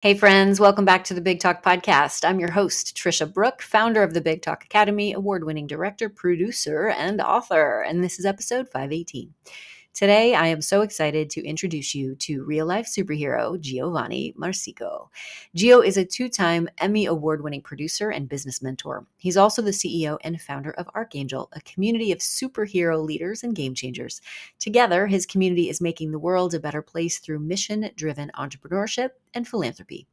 Hey, friends, welcome back to the Big Talk Podcast. I'm your host, Tricia Brouk, founder of the Big Talk Academy, award-winning director, producer, and author. And this is episode 518. Today, I am so excited to introduce you to real-life superhero Giovanni Marsico. Gio is a two-time Emmy Award-winning producer and business mentor. He's also the CEO and founder of Archangel, a community of superhero leaders and game changers. Together, his community is making the world a better place through mission-driven entrepreneurship and philanthropy.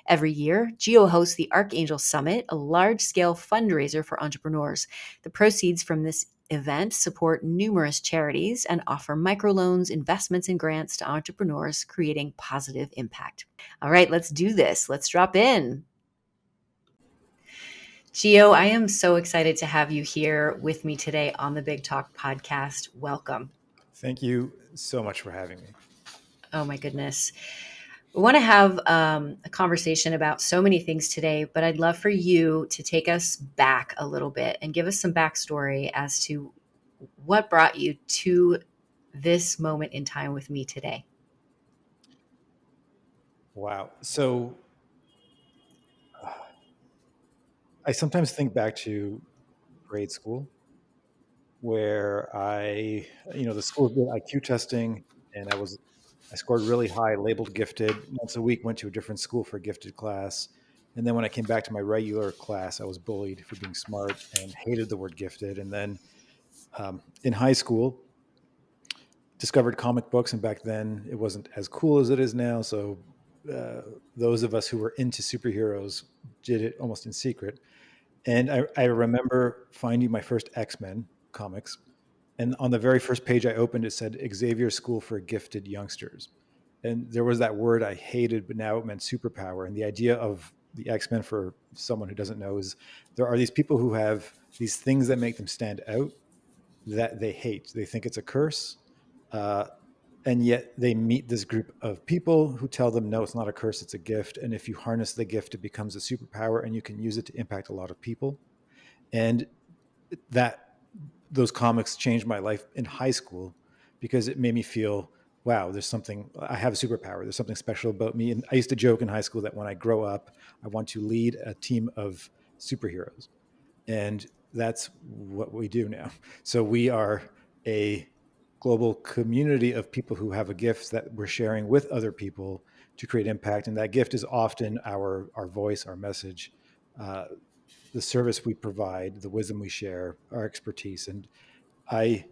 Every year, Gio hosts the Archangel Summit, a large-scale fundraiser for entrepreneurs. The proceeds from this event support numerous charities and offer microloans, investments, and grants to entrepreneurs, creating positive impact. All right, let's do this. Let's drop in. Gio, I am so excited to have you here with me today on the Big Talk podcast. Welcome. Thank you so much for having me. Oh my goodness. We want to have a conversation about so many things today, but I'd love for you to take us back a little bit and give us some backstory as to what brought you to this moment in time with me today. Wow. So I sometimes think back to grade school where the school did IQ testing and I scored really high, labeled gifted. Once a week, went to a different school for a gifted class. And then when I came back to my regular class, I was bullied for being smart and hated the word gifted. And then in high school, discovered comic books. And back then it wasn't as cool as it is now. So those of us who were into superheroes did it almost in secret. And I remember finding my first X-Men comics. And on the very first page I opened, it said Xavier School for Gifted Youngsters. And there was that word I hated, but now it meant superpower. And the idea of the X-Men, for someone who doesn't know, is there are these people who have these things that make them stand out that they hate. They think it's a curse. Uh, and yet they meet this group of people who tell them, no, it's not a curse, it's a gift. And if you harness the gift, it becomes a superpower and you can use it to impact a lot of people. And that those comics changed my life in high school because it made me feel, wow, I have a superpower. There's something special about me. And I used to joke in high school that when I grow up, I want to lead a team of superheroes. And that's what we do now. So we are a global community of people who have a gift that we're sharing with other people to create impact. And that gift is often our voice, our message, the service we provide, the wisdom we share, our expertise. And I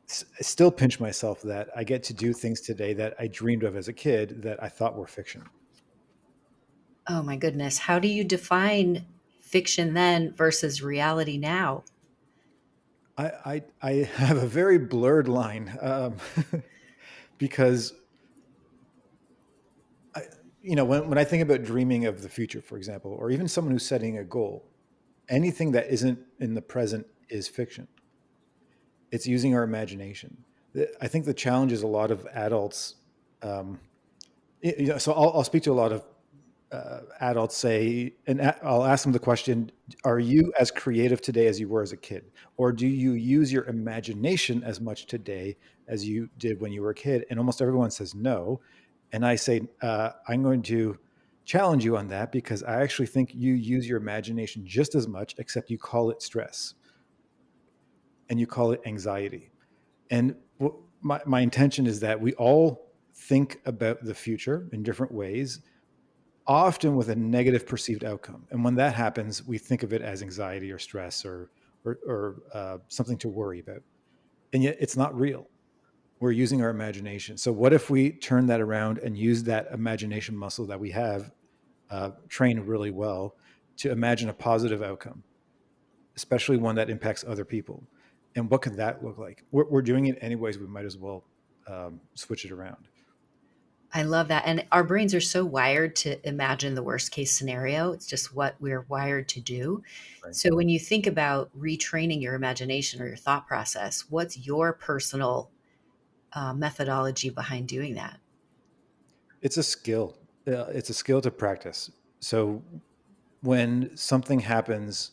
still pinch myself that I get to do things today that I dreamed of as a kid that I thought were fiction. Oh my goodness. How do you define fiction then versus reality now? I have a very blurred line because when I think about dreaming of the future, for example, or even someone who's setting a goal, anything that isn't in the present is fiction. It's using our imagination. I think the challenge is a lot of adults. So I'll speak to a lot of adults and I'll ask them the question: are you as creative today as you were as a kid, or do you use your imagination as much today as you did when you were a kid? And almost everyone says no. And I say, I'm going to challenge you on that because I actually think you use your imagination just as much, except you call it stress and you call it anxiety. And my intention is that we all think about the future in different ways, often with a negative perceived outcome. And when that happens, we think of it as anxiety or stress or something to worry about. And yet it's not real. We're using our imagination. So what if we turn that around and use that imagination muscle that we have trained really well to imagine a positive outcome, especially one that impacts other people? And what could that look like? We're doing it anyways. We might as well switch it around. I love that. And our brains are so wired to imagine the worst case scenario. It's just what we're wired to do. Right. So when you think about retraining your imagination or your thought process, what's your personal methodology behind doing that? It's a skill. It's a skill to practice. So when something happens,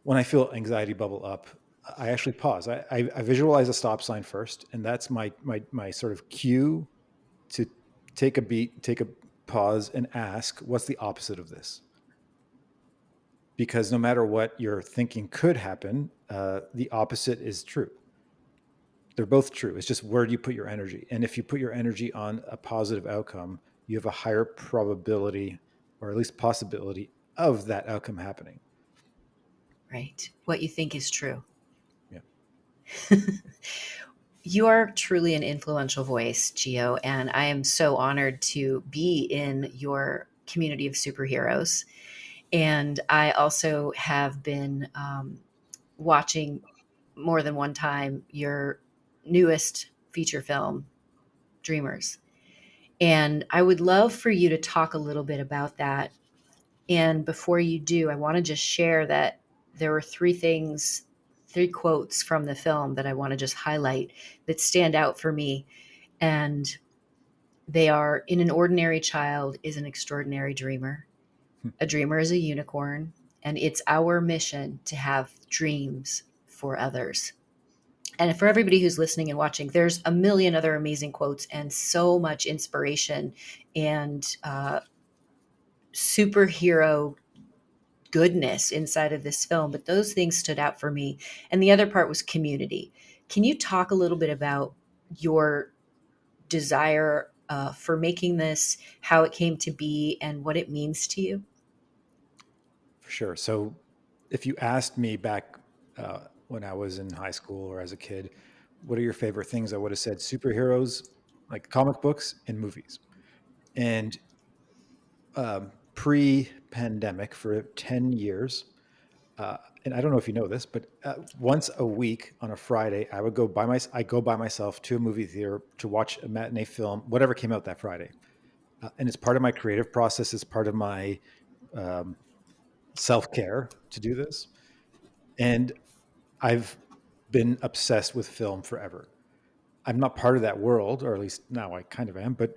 when I feel anxiety bubble up, I actually pause. I visualize a stop sign first, and that's my sort of cue to take a beat, take a pause, and ask, what's the opposite of this? Because no matter what you're thinking could happen, the opposite is true. They're both true. It's just where do you put your energy? And if you put your energy on a positive outcome, you have a higher probability, or at least possibility, of that outcome happening. Right. What you think is true. Yeah. You are truly an influential voice, Gio, and I am so honored to be in your community of superheroes. And I also have been watching more than one time your newest feature film, Dreamers. And I would love for you to talk a little bit about that. And before you do, I want to just share that there were three quotes from the film that I want to just highlight that stand out for me. And they are: in an ordinary child is an extraordinary dreamer. A dreamer is a unicorn, and it's our mission to have dreams for others. And for everybody who's listening and watching, there's a million other amazing quotes and so much inspiration and superhero goodness inside of this film. But those things stood out for me. And the other part was community. Can you talk a little bit about your desire for making this, how it came to be, and what it means to you? For sure. So if you asked me back when I was in high school or as a kid, what are your favorite things? I would have said superheroes, like comic books and movies. And pre-pandemic, for 10 years, and I don't know if you know this, but once a week on a Friday, I go by myself to a movie theater to watch a matinee film, whatever came out that Friday. And it's part of my creative process. It's part of my um, self-care to do this. And I've been obsessed with film forever. I'm not part of that world, or at least now I kind of am. But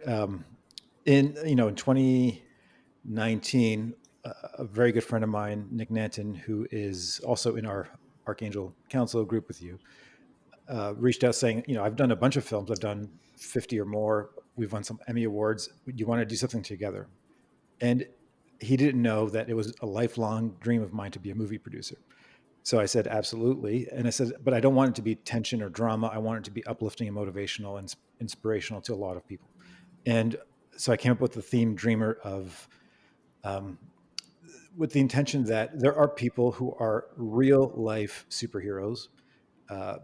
in 2019, a very good friend of mine, Nick Nanton, who is also in our Archangel Council group with you, reached out saying, I've done a bunch of films. I've done 50 or more. We've won some Emmy Awards. Do you want to do something together? And he didn't know that it was a lifelong dream of mine to be a movie producer. So I said, absolutely. And I said, but I don't want it to be tension or drama. I want it to be uplifting and motivational and inspirational to a lot of people. And so I came up with the theme Dreamer um, with the intention that there are people who are real life superheroes,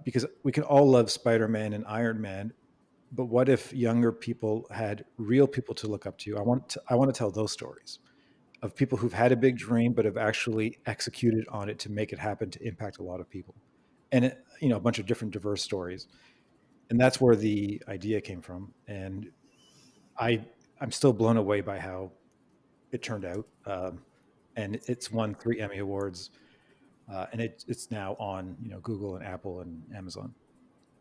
because we can all love Spider-Man and Iron Man, but what if younger people had real people to look up to? I want to tell those stories of people who've had a big dream but have actually executed on it to make it happen, to impact a lot of people, and a bunch of different diverse stories. And that's where the idea came from. And I I'm still blown away by how it turned out. And it's won 3 Emmy Awards, and it's now on Google and Apple and Amazon.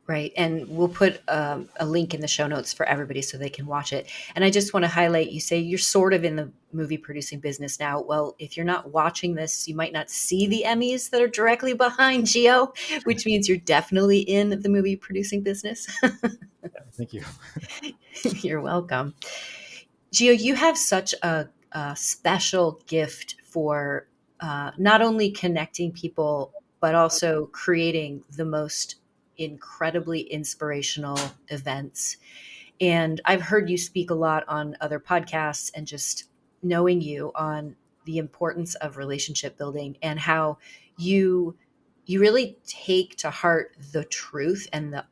Right. And we'll put a link in the show notes for everybody so they can watch it. And I just want to highlight, you say you're sort of in the movie producing business now. Well, if you're not watching this, you might not see the Emmys that are directly behind Gio, which means you're definitely in the movie producing business. Yeah, thank you. You're welcome. Gio, you have such a special gift for not only connecting people, but also creating the most incredibly inspirational events. And I've heard you speak a lot on other podcasts, and just knowing you on the importance of relationship building and how you you really take to heart the truth and the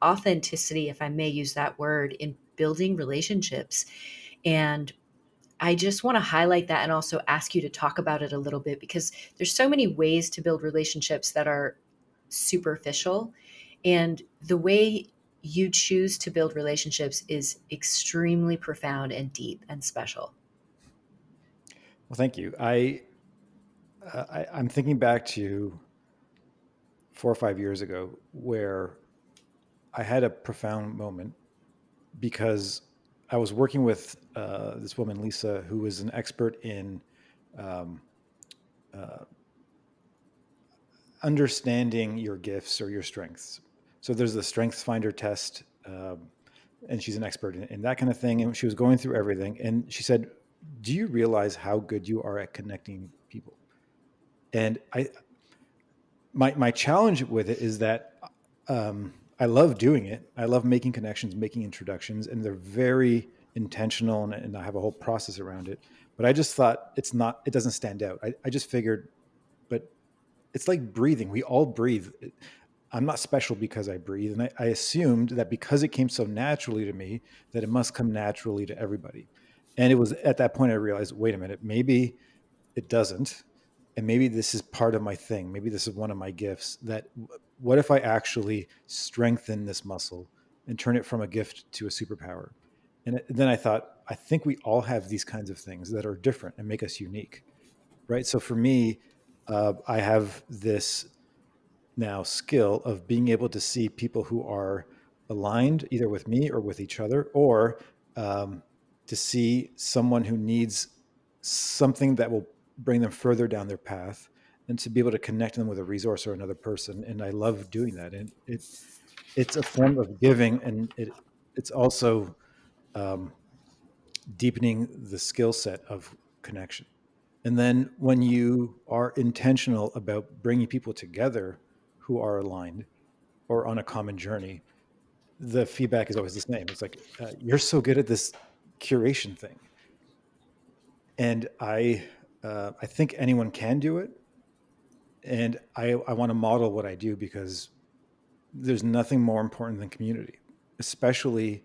authenticity, if I may use that word, in building relationships. And I just want to highlight that and also ask you to talk about it a little bit, because there's so many ways to build relationships that are superficial, and the way you choose to build relationships is extremely profound and deep and special. Well, thank you. I'm thinking back to 4 or 5 years ago where I had a profound moment because I was working with this woman, Lisa, who was an expert in um, uh, understanding your gifts or your strengths. So there's the Strengths Finder test, and she's an expert in that kind of thing. And she was going through everything. And she said, do you realize how good you are at connecting people? And my challenge with it is that I love doing it. I love making connections, making introductions, and they're very intentional, and I have a whole process around it. But I just thought it doesn't stand out. I just figured, but it's like breathing. We all breathe. I'm not special because I breathe. And I assumed that because it came so naturally to me, that it must come naturally to everybody. And it was at that point I realized, wait a minute, maybe it doesn't. And maybe this is part of my thing. Maybe this is one of my gifts. That what if I actually strengthen this muscle and turn it from a gift to a superpower? And then I thought, I think we all have these kinds of things that are different and make us unique, right? So for me, I have this now skill of being able to see people who are aligned either with me or with each other, or to see someone who needs something that will bring them further down their path, and to be able to connect them with a resource or another person. And I love doing that. And it's a form of giving, and it's also um, deepening the skill set of connection. And then when you are intentional about bringing people together who are aligned or on a common journey, the feedback is always the same. It's like, you're so good at this curation thing. And I think anyone can do it. And I want to model what I do, because there's nothing more important than community, especially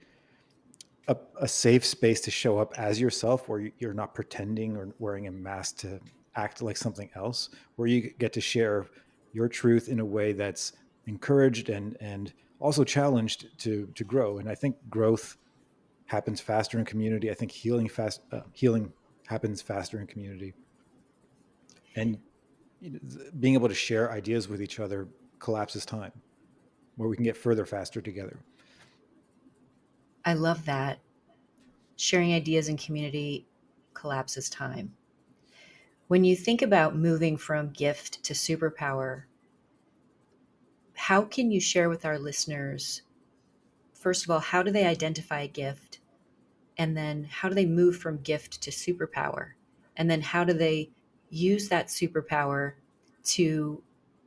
a safe space to show up as yourself, where you're not pretending or wearing a mask to act like something else, where you get to share your truth in a way that's encouraged and also challenged to grow. And I think growth happens faster in community. I think healing happens faster in community, and being able to share ideas with each other collapses time, where we can get further faster together. I love that. Sharing ideas in community collapses time. When you think about moving from gift to superpower, how can you share with our listeners, first of all, how do they identify a gift? And then how do they move from gift to superpower? And then how do they use that superpower to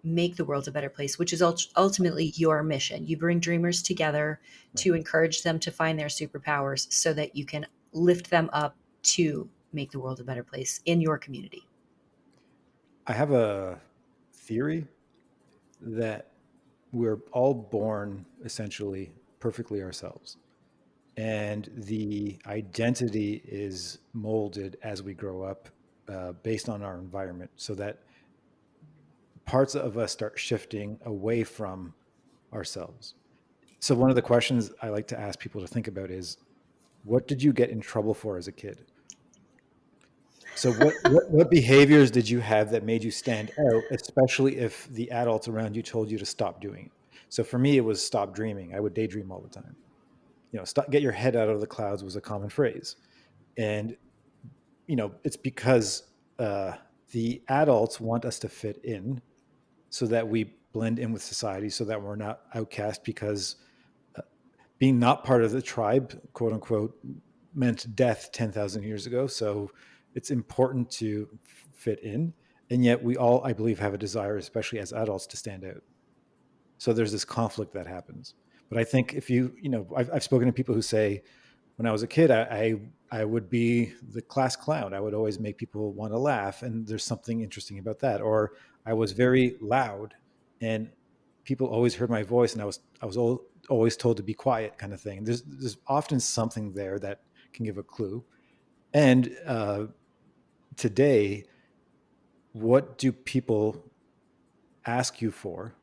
make the world a better place, which is ultimately your mission? You bring dreamers together Right. to encourage them to find their superpowers so that you can lift them up to make the world a better place in your community. I have a theory that we're all born essentially perfectly ourselves. And the identity is molded as we grow up, based on our environment, so that parts of us start shifting away from ourselves. So, one of the questions I like to ask people to think about is, what did you get in trouble for as a kid? So what behaviors did you have that made you stand out, especially if the adults around you told you to stop doing it? So for me, it was stop dreaming. I would daydream all the time. Stop, get your head out of the clouds was a common phrase. And, it's because the adults want us to fit in, so that we blend in with society, so that we're not outcast, because uh, being not part of the tribe, quote unquote, meant death 10,000 years ago. So it's important to fit in. And yet we all, I believe, have a desire, especially as adults, to stand out. So there's this conflict that happens. But I think if I've spoken to people who say, when I was a kid, I would be the class clown. I would always make people want to laugh. And there's something interesting about that. Or I was very loud, and people always heard my voice, and I was always told to be quiet, kind of thing. There's often something there that can give a clue. And today, what do people ask you for?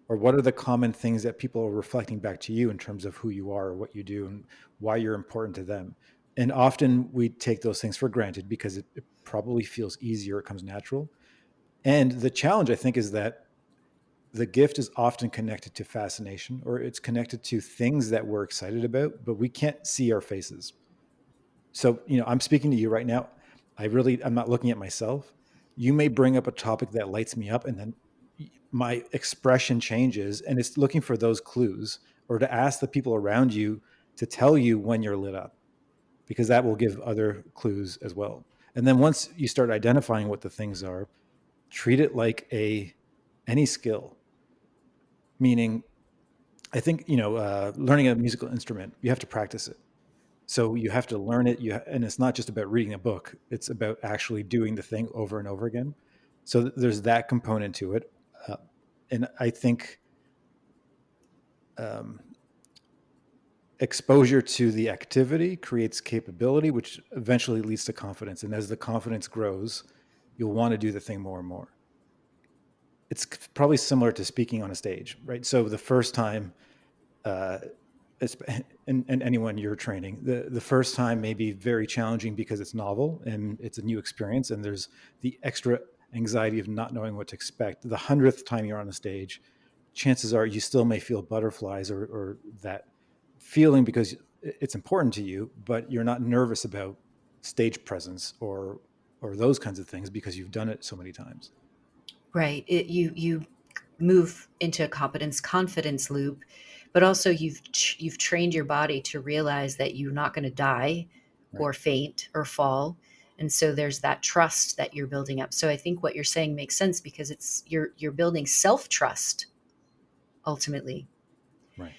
Or what are the common things that people are reflecting back to you in terms of who you are, or what you do, and why you're important to them? And often we take those things for granted because it probably feels easier, it comes natural. And the challenge, I think, is that the gift is often connected to fascination, or it's connected to things that we're excited about, but we can't see our faces. So, I'm speaking to you right now. I'm not looking at myself. You may bring up a topic that lights me up, and then my expression changes, and it's looking for those clues, or to ask the people around you, to tell you when you're lit up, because that will give other clues as well. And then once you start identifying what the things are, treat it like any skill. Meaning, I think learning a musical instrument, you have to practice it. So you have to learn it. And it's not just about reading a book; it's about actually doing the thing over and over again. So there's that component to it, uh, and I think um, exposure to the activity creates capability, which eventually leads to confidence. And as the confidence grows, you'll want to do the thing more and more. It's probably similar to speaking on a stage, right? So the first time, uh, and anyone you're training, the first time may be very challenging because it's novel and it's a new experience, and there's the extra anxiety of not knowing what to expect. The 100th time you're on a stage, chances are you still may feel butterflies or that feeling because it's important to you, but you're not nervous about stage presence or those kinds of things because you've done it so many times. Right. You move into a competence confidence loop, but also you've trained your body to realize that you're not going to die Right. or faint or fall. And so there's that trust that you're building up. So I think what you're saying makes sense because it's you're building self-trust ultimately. Right.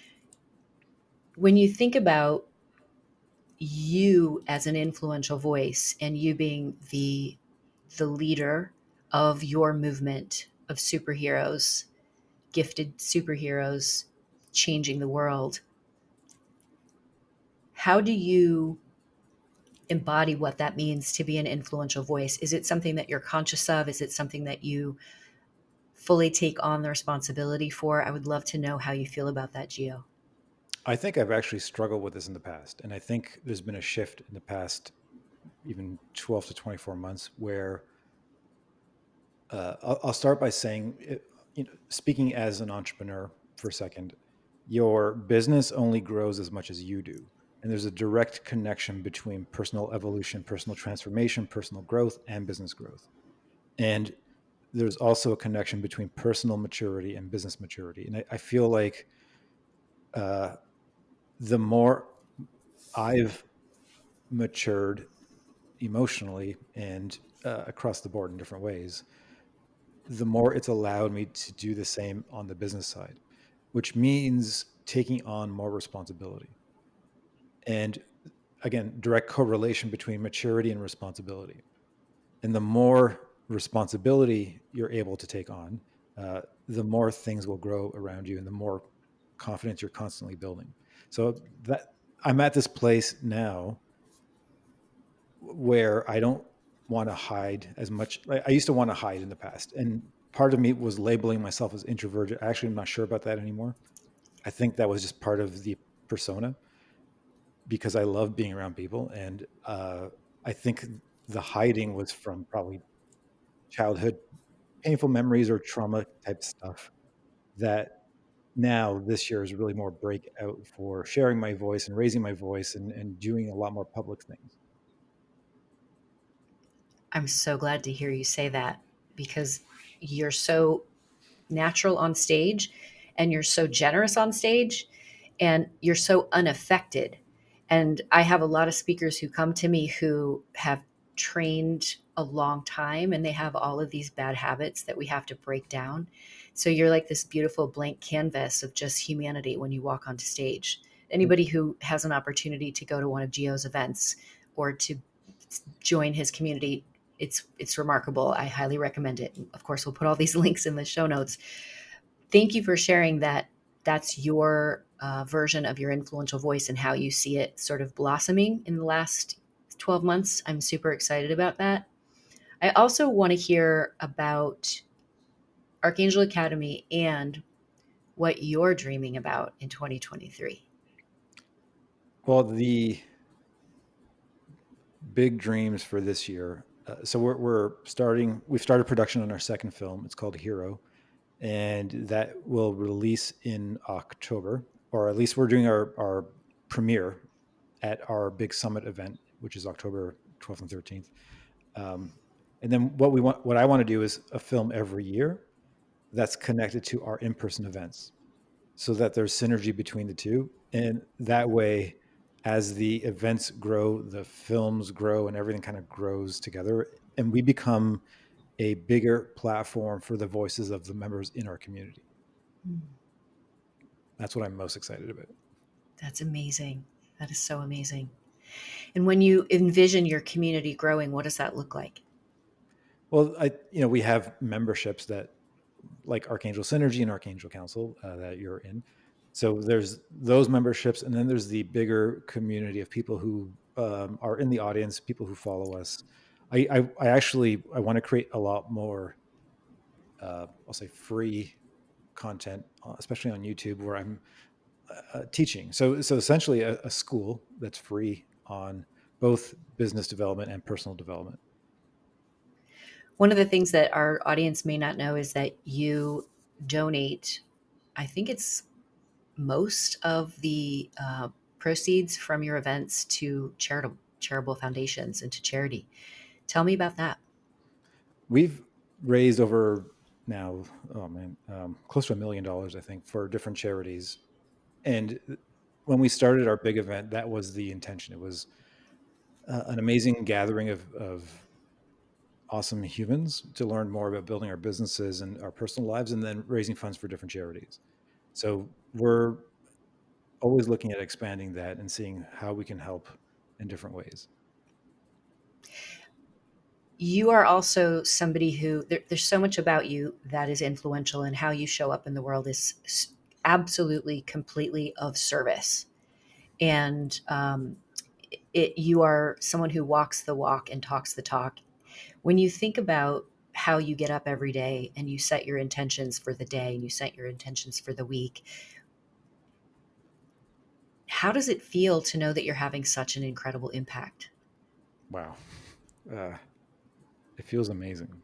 When you think about you as an influential voice and you being the leader of your movement of superheroes, gifted superheroes changing the world, how do you embody what that means to be an influential voice? Is it something that you're conscious of? Is it something that you fully take on the responsibility for? I would love to know how you feel about that, Gio. I think I've actually struggled with this in the past. And I think there's been a shift in the past, even 12 to 24 months, where I'll start by saying, speaking as an entrepreneur for a second, your business only grows as much as you do. And there's a direct connection between personal evolution, personal transformation, personal growth, and business growth. And there's also a connection between personal maturity and business maturity. And I feel like uh, the more I've matured emotionally and across the board in different ways, the more it's allowed me to do the same on the business side, which means taking on more responsibility. And again, direct correlation between maturity and responsibility. And the more responsibility you're able to take on, the more things will grow around you and the more confidence you're constantly building. So that I'm at this place now where I don't want to hide as much. I used to want to hide in the past, and part of me was labeling myself as introverted. Actually, I'm not sure about that anymore. I think that was just part of the persona because I love being around people, and I think the hiding was from probably childhood painful memories or trauma type stuff that now this year is really more breakout for sharing my voice and raising my voice and doing a lot more public things. I'm so glad to hear you say that because you're so natural on stage and you're so generous on stage and you're so unaffected. And I have a lot of speakers who come to me who have trained a long time and they have all of these bad habits that we have to break down. So you're like this beautiful blank canvas of just humanity when you walk onto stage. Anybody who has an opportunity to go to one of Gio's events or to join his community, it's remarkable. I highly recommend it. Of course, we'll put all these links in the show notes. Thank you for sharing that. That's your version of your influential voice and how you see it sort of blossoming in the last 12 months. I'm super excited about that. I also want to hear about Archangel Academy and what you're dreaming about in 2023. Well, the big dreams for this year. So we're starting. We've started production on our second film. It's called Hero, and that will release in October, or at least we're doing our premiere at our big summit event, which is October 12th and 13th. Um, and then what I want to do is a film every year that's connected to our in-person events, so that there's synergy between the two, and that way as the events grow, the films grow, and everything kind of grows together, and we become a bigger platform for the voices of the members in our community. Mm, That's what I'm most excited about. that's amazing. That is so amazing. And when you envision your community growing, what does that look like? Well, we have memberships that, like Archangel Synergy and Archangel Council, that you're in. So there's those memberships, and then there's the bigger community of people who are in the audience, people who follow us. I want to create a lot more, I'll say, free content, especially on YouTube, where I'm teaching. So essentially, a school that's free on both business development and personal development. One of the things that our audience may not know is that you donate, I think it's most of the proceeds from your events to charitable foundations and to charity. Tell me about that. We've raised over now, oh man, close to $1 million, I think, for different charities. And when we started our big event, that was the intention. It was an amazing gathering of awesome humans to learn more about building our businesses and our personal lives, and then raising funds for different charities. So we're always looking at expanding that and seeing how we can help in different ways. You are also somebody who there's so much about you that is influential, and how you show up in the world is absolutely, completely of service. And you are someone who walks the walk and talks the talk. When you think about how you get up every day and you set your intentions for the day and you set your intentions for the week, how does it feel to know that you're having such an incredible impact? Wow. Uh, it feels amazing.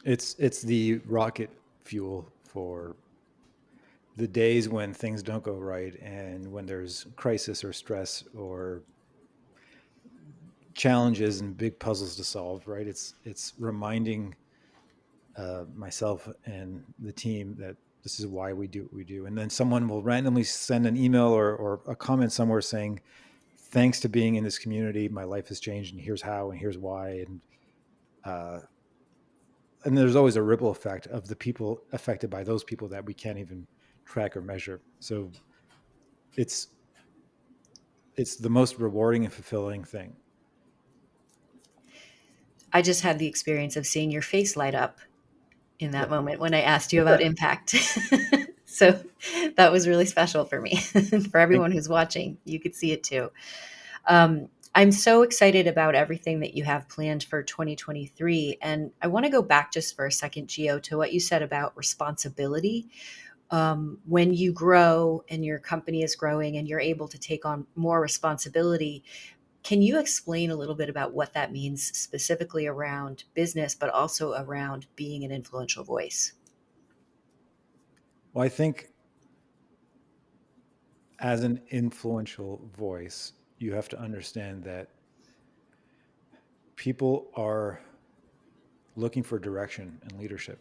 It's the rocket fuel for the days when things don't go right, and when there's crisis or stress or challenges and big puzzles to solve, right? It's reminding myself and the team that this is why we do what we do. And then someone will randomly send an email or a comment somewhere saying, thanks to being in this community, my life has changed, and here's how, and here's why. Uh, and there's always a ripple effect of the people affected by those people that we can't even track or measure. So it's it's the most rewarding and fulfilling thing. I just had the experience of seeing your face light up in that Yeah. moment when I asked you about impact. So that was really special for me. For Thank everyone you. who's watching, you could see it too. I'm so excited about everything that you have planned for 2023. And I want to go back just for a second, Gio, to what you said about responsibility. When you grow and your company is growing and you're able to take on more responsibility, can you explain a little bit about what that means specifically around business, but also around being an influential voice? Well, I think as an influential voice, you have to understand that people are looking for direction and leadership.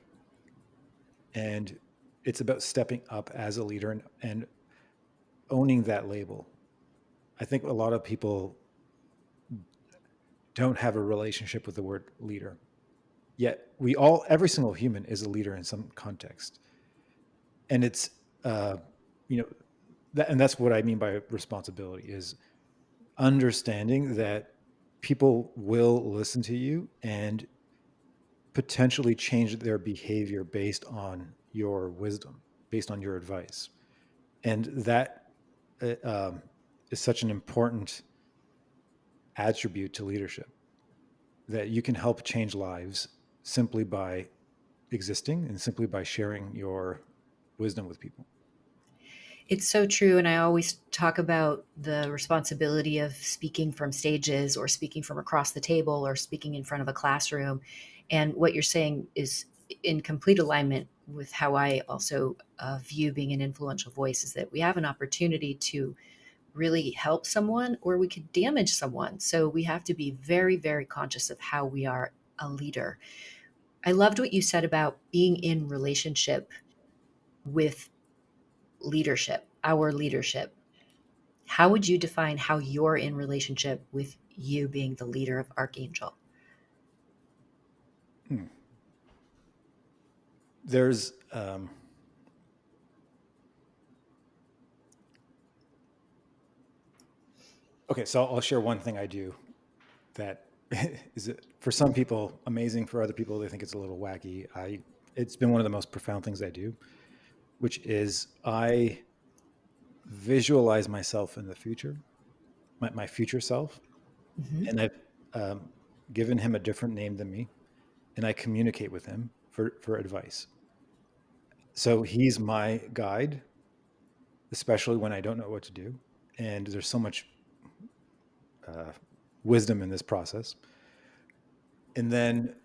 And it's about stepping up as a leader and owning that label. I think a lot of people don't have a relationship with the word leader. Yet every single human is a leader in some context. And it's, uh, you know, and that's what I mean by responsibility, is understanding that people will listen to you and potentially change their behavior based on your wisdom, based on your advice. And that uh, um, is such an important attribute to leadership, that you can help change lives simply by existing and simply by sharing your wisdom with people. It's so true. And I always talk about the responsibility of speaking from stages or speaking from across the table or speaking in front of a classroom. And what you're saying is in complete alignment with how I also view being an influential voice, is that we have an opportunity to really help someone or we could damage someone. So we have to be very, very conscious of how we are a leader. I loved what you said about being in relationship with leadership, our leadership. How would you define how you're in relationship with you being the leader of Archangel? Hmm. There's okay, so I'll share one thing I do that is for some people amazing. For other people, they think it's a little wacky. It's been one of the most profound things I do, which is I visualize myself in the future, my future self, Mhm. and I've um, given him a different name than me, and I communicate with him for advice. So he's my guide, especially when I don't know what to do, and there's so much uh, wisdom in this process. And then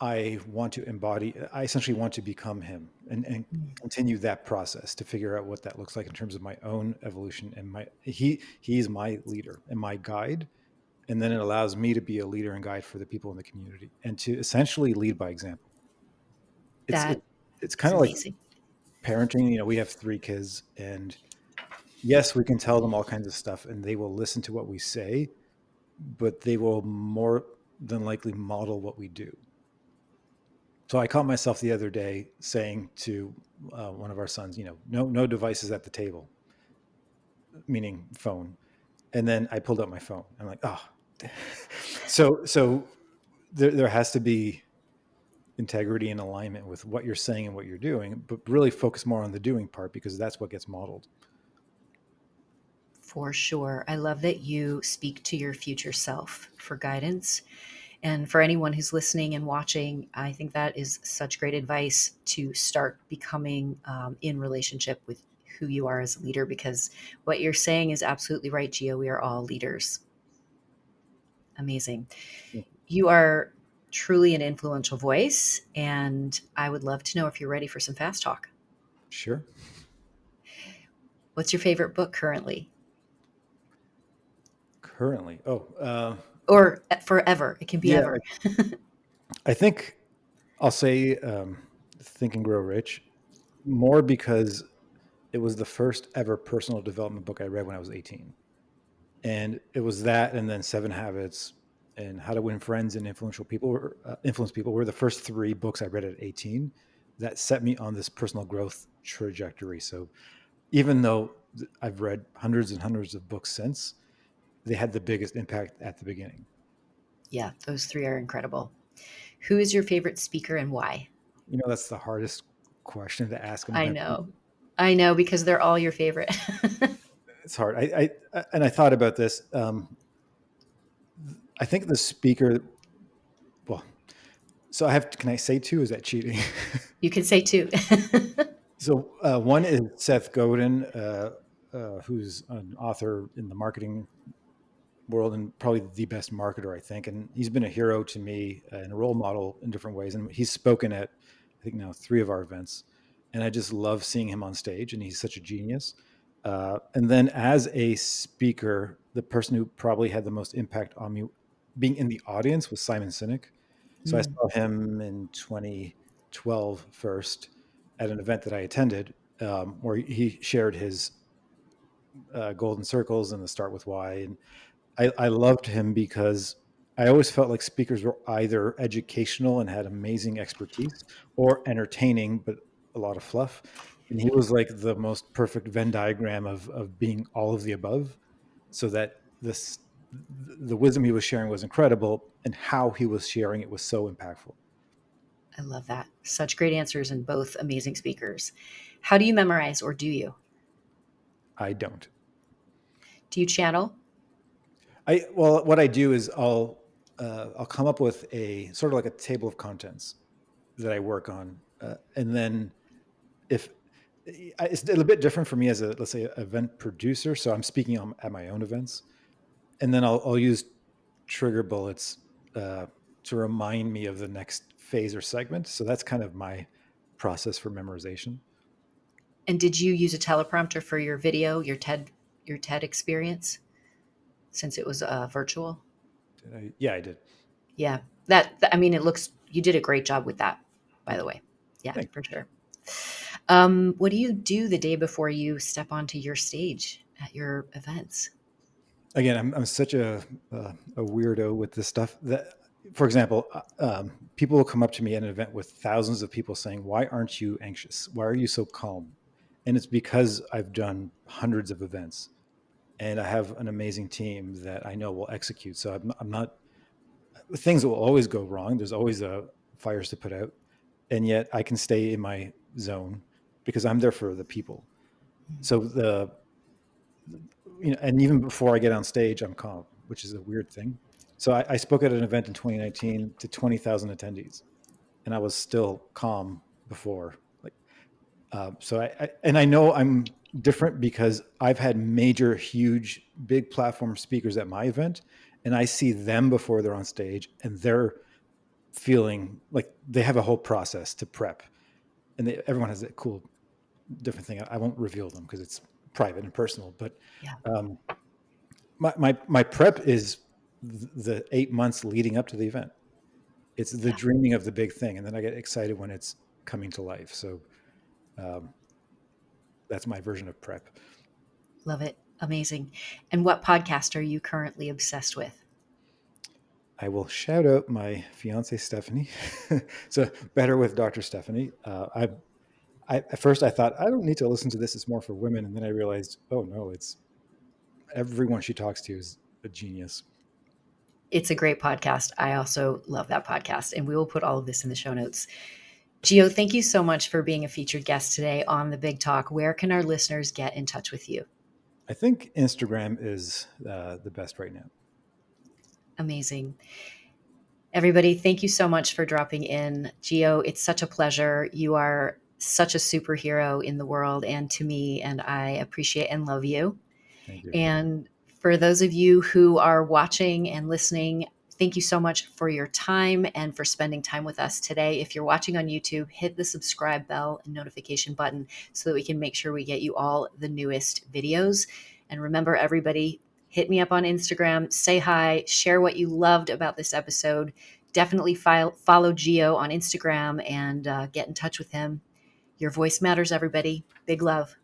I want to embody, I essentially want to become him and Mm. continue that process to figure out what that looks like in terms of my own evolution. And he's my leader and my guide. And then it allows me to be a leader and guide for the people in the community and to essentially lead by example. It's, it, That it's is kind of like amazing. parenting. We have 3 kids, and yes, we can tell them all kinds of stuff and they will listen to what we say, but they will more than likely model what we do. So I caught myself the other day saying to one of our sons, no devices at the table, meaning phone. And then I pulled up my phone. I'm like, oh, so there has to be integrity and alignment with what you're saying and what you're doing, but really focus more on the doing part because that's what gets modeled. For sure. I love that you speak to your future self for guidance. And for anyone who's listening and watching, I think that is such great advice to start becoming in relationship with who you are as a leader, because what you're saying is absolutely right, Gio. We are all leaders. Amazing. You are truly an influential voice, and I would love to know if you're ready for some fast talk. Sure. What's your favorite book currently? Currently, Or forever? It can be yeah, ever. I think I'll say Think and Grow Rich more because it was the first ever personal development book I read when I was 18. And it was that, and then 7 Habits and How to Win Friends and Influence People were the first 3 books I read at 18 that set me on this personal growth trajectory. So even though I've read hundreds and hundreds of books since, they had the biggest impact at the beginning. Yeah, those three are incredible. Who is your favorite speaker and why? That's the hardest question to ask an I event. know. I know, because they're all your favorite. It's hard. I thought about this. I think the speaker. Well, so I have. Can I say two? Is that cheating? You can say two. So one is Seth Godin, who's an author in the marketing world and probably the best marketer, I think. And he's been a hero to me and a role model in different ways. And he's spoken at, I think now 3 of our events. And I just love seeing him on stage, and he's such a genius. And then as a speaker, the person who probably had the most impact on me being in the audience was Simon Sinek. So I Mm. saw him in 2012 first at an event that I attended, where he shared his golden circles and the start with why. And I loved him because I always felt like speakers were either educational and had amazing expertise or entertaining, but a lot of fluff. And he was like the most perfect Venn diagram of being all of the above, so that this the wisdom he was sharing was incredible, and how he was sharing it was so impactful. I love that. Such great answers and both amazing speakers. How do you memorize, or do you? I don't. Do you channel? Well, what I do is I'll come up with a sort of like a table of contents that I work on, and then if it's a little bit different for me as a, let's say, event producer. So I'm speaking at my own events, and then I'll use trigger bullets uh, to remind me of the next phase or segment. So that's kind of my process for memorization. And did you use a teleprompter for your video, your TED experience, since it was virtual? Yeah, I did. Yeah, I mean, you did a great job with that, by the Thank you. way. Yeah, Thank for sure. What do you do the day before you step onto your stage? at your events? Again, I'm such a weirdo with this stuff that, for example, people will come up to me at an event with thousands of people saying, "Why aren't you anxious? Why are you so calm?" And it's because I've done hundreds of events, and I have an amazing team that I know will execute. So I'm not. Things will always go wrong. There's always fires to put out, and yet I can stay in my zone because I'm there for the people. So and even before I get on stage, I'm calm, which is a weird thing. So I spoke at an event in 2019 to 20,000 attendees, and I was still calm before. Like, so and I know I'm different because I've had major, huge, big platform speakers at my event, and I see them before they're on stage, and they're feeling like they have a whole process to prep, and everyone has a cool, different thing. I won't reveal them because it's private and personal, but. Yeah. Um, my prep is the 8 months leading up to the event. It's the Yeah. dreaming of the big thing, and then I get excited when it's coming to life. So um, that's my version of prep. Love it. Amazing. And what podcast are you currently obsessed with? I will shout out my fiance Stephanie. So better with Dr. Stephanie. At first I thought I don't need to listen to this; it's more for women, and then I realized, oh no, it's everyone she talks to is a genius. It's a great podcast. I also love that podcast, and we will put all of this in the show notes. Gio, thank you so much for being a featured guest today on The Big Talk. Where can our listeners get in touch with you? I think Instagram is the best right now. Amazing. Everybody, thank you so much for dropping in. Gio, it's such a pleasure. You are such a superhero in the world and to me, and I appreciate and love you. Thank you. And for those of you who are watching and listening, thank you so much for your time and for spending time with us today. If you're watching on YouTube, hit the subscribe bell and notification button so that we can make sure we get you all the newest videos. And remember, everybody, hit me up on Instagram, say hi, share what you loved about this episode. Definitely follow Gio on Instagram and get in touch with him. Your voice matters, everybody. Big love.